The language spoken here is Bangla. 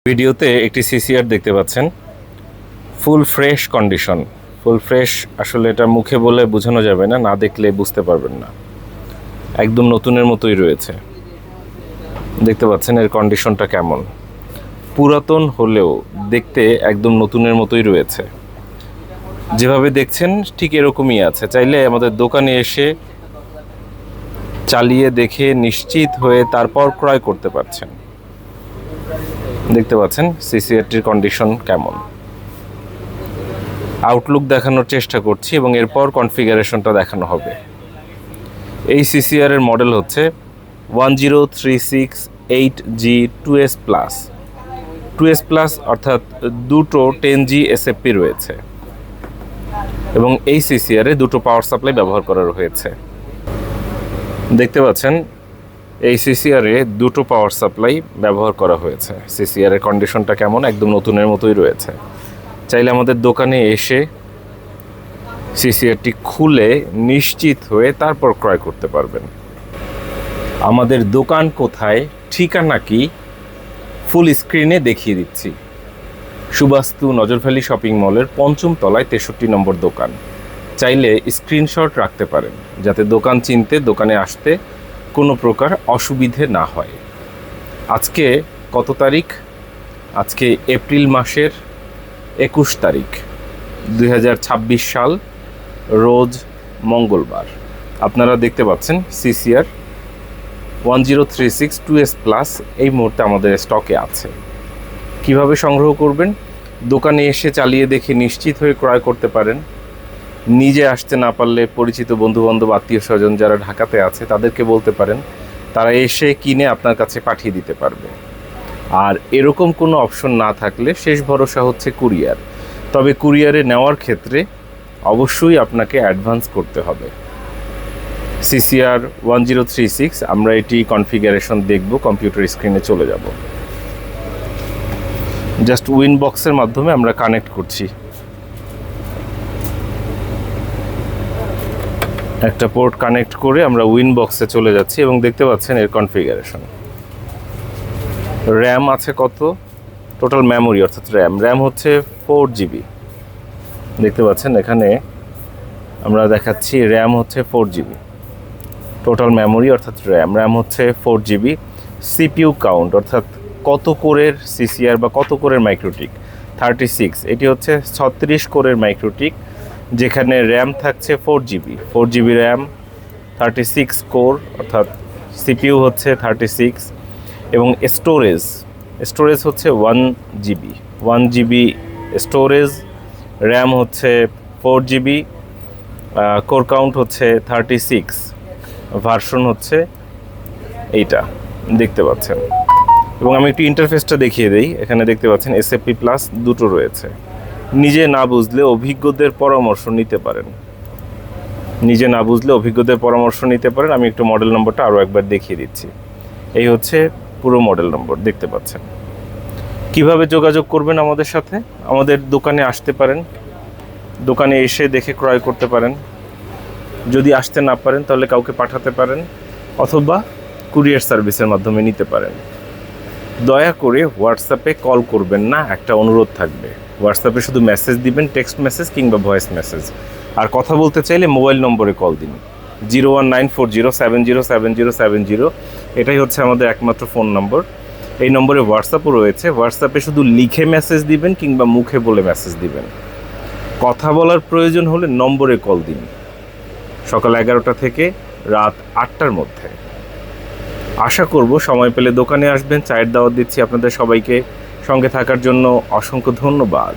ভিডিওতে একটি সিসিআর দেখতে পাচ্ছেন, full fresh condition. Full fresh আসলে এটা মুখে বলে বোঝানো যাবে না, না দেখলে বুঝতে পারবেন না। একদম নতুনের মতোই রয়েছে। দেখতে পাচ্ছেন এর কন্ডিশনটা কেমন। পুরাতন হলেও দেখতে একদম নতুনের মতোই রয়েছে। যেভাবে দেখছেন ঠিক এরকমই আছে। চাইলে আমাদের দোকানে এসে চালিয়ে দেখে নিশ্চিত হয়ে তারপর ক্রয় করতে পারছেন। দেখতে পাচ্ছেন সিসিআরটির কন্ডিশন কেমন। আউটলুক দেখানোর চেষ্টা করছি এবং এরপর কনফিগারেশনটা দেখানো হবে। এই সিসিআর এর মডেল হচ্ছে 10368G 2S plus. 2S plus অর্থাৎ দুটো 10G SFP রয়েছে এবং এই সিসিআর এ দুটো পাওয়ার সাপ্লাই ব্যবহার করা হয়েছে। দেখতে পাচ্ছেন এই সিসিআর এ দুটো পাওয়ার সাপ্লাই ব্যবহার করা হয়েছে। সিসিআর এর কন্ডিশনটা কেমন, একদম নতুনের মতোই রয়েছে। চাইলে আমাদের দোকানে এসে সিসিআরটি খুলে নিশ্চিত হয়ে তারপর ক্রয় করতে পারবেন। আমাদের দোকান কোথায়, ঠিকানা কি, ফুল স্ক্রিনে দেখিয়ে দিচ্ছি। সুবাস্তু নজরভ্যালি শপিং মলের ৫ম তলায় ৬৩ নম্বর দোকান। চাইলে স্ক্রিনশট রাখতে পারেন যাতে দোকান চিনতে, দোকানে আসতে কোনো প্রকার অসুবিধে না হয়। আজকে কত তারিখ? আজকে এপ্রিল মাসের ২১ তারিখ ২০২৬ সাল, রোজ মঙ্গলবার। আপনারা দেখতে পাচ্ছেন সিসিআর 10362 2S প্লাস এই মুহূর্তে আমাদের স্টকে আছে। কিভাবে সংগ্রহ করবেন? দোকানে এসে চালিয়ে দেখে নিশ্চিত হয়ে ক্রয় করতে পারেন। নিজে আসতে না পারলে পরিচিত বন্ধুবান্ধব, আত্মীয় স্বজন যারা ঢাকাতে আছে তাদেরকে বলতে পারেন, তারা এসে কিনে আপনার কাছে পাঠিয়ে দিতে পারবে। আর এরকম কোনো অপশন না থাকলে শেষ ভরসা হচ্ছে কুরিয়ার। তবে কুরিয়ারে নেওয়ার ক্ষেত্রে অবশ্যই আপনাকে অ্যাডভান্স করতে হবে। সিসিআর 1036 আমরা এটি কনফিগারেশন দেখব, কম্পিউটার স্ক্রিনে চলে যাব। জাস্ট উইন বক্সের মাধ্যমে আমরা কানেক্ট করছি। একটা পোর্ট কানেক্ট করে আমরা উইন বক্সে চলে যাচ্ছি এবং দেখতে পাচ্ছেন এর কনফিগারেশন। র্যাম আছে কত? টোটাল মেমোরি অর্থাৎ র্যাম হচ্ছে 4GB। দেখতে পাচ্ছেন এখানে আমরা দেখাচ্ছি র্যাম হচ্ছে 4GB। টোটাল মেমোরি অর্থাৎ র্যাম হচ্ছে 4GB। সিপিইউ কাউন্ট অর্থাৎ কত কোরের সিসিআর বা কত কোরের মাইক্রোটিক 36। এটি হচ্ছে 36 কোরের মাইক্রোটিক, যেখানে র্যাম থাকছে 4GB র্যাম, 36 কোর অর্থাৎ সিপিইউ হচ্ছে 36 এবং স্টোরেজ হচ্ছে 1GB স্টোরেজ। র্যাম হচ্ছে 4GB, কোর কাউন্ট হচ্ছে 36, ভার্সন হচ্ছে এইটা দেখতে পাচ্ছেন। এবং আমি একটু ইন্টারফেসটা দেখিয়ে দিই। এখানে দেখতে পাচ্ছেন SFP প্লাস দুটো রয়েছে। নিজে না বুঝলে অভিজ্ঞদের পরামর্শ নিতে পারেন। আমি একটু মডেল নম্বরটা আরও একবার দেখিয়ে দিচ্ছি। এই হচ্ছে পুরো মডেল নম্বর, দেখতে পাচ্ছেন। কিভাবে যোগাযোগ করবেন আমাদের সাথে? আমাদের দোকানে আসতে পারেন, দোকানে এসে দেখে ক্রয় করতে পারেন। যদি আসতে না পারেন তাহলে কাউকে পাঠাতে পারেন অথবা কুরিয়ার সার্ভিসের মাধ্যমে নিতে পারেন। দয়া করে হোয়াটসঅ্যাপে কল করবেন না, একটা অনুরোধ থাকবে। হোয়াটসঅ্যাপে শুধু মেসেজ দিবেন, টেক্সট মেসেজ কিংবা ভয়েস মেসেজ। আর কথা বলতে চাইলে মোবাইল নম্বরে কল দিন 01940707070। এটাই হচ্ছে আমাদের একমাত্র ফোন নম্বর। এই নম্বরে হোয়াটসঅ্যাপও রয়েছে। হোয়াটসঅ্যাপে শুধু লিখে মেসেজ দিবেন কিংবা মুখে বলে মেসেজ দিবেন। কথা বলার প্রয়োজন হলে নম্বরে কল দিন সকাল 11টা থেকে রাত 8টার মধ্যে। আশা করব সময় পেলে দোকানে আসবেন। চায়ের দাওয়াত দিচ্ছি আপনাদের সবাইকে। সঙ্গে থাকার জন্য অসংখ্য ধন্যবাদ।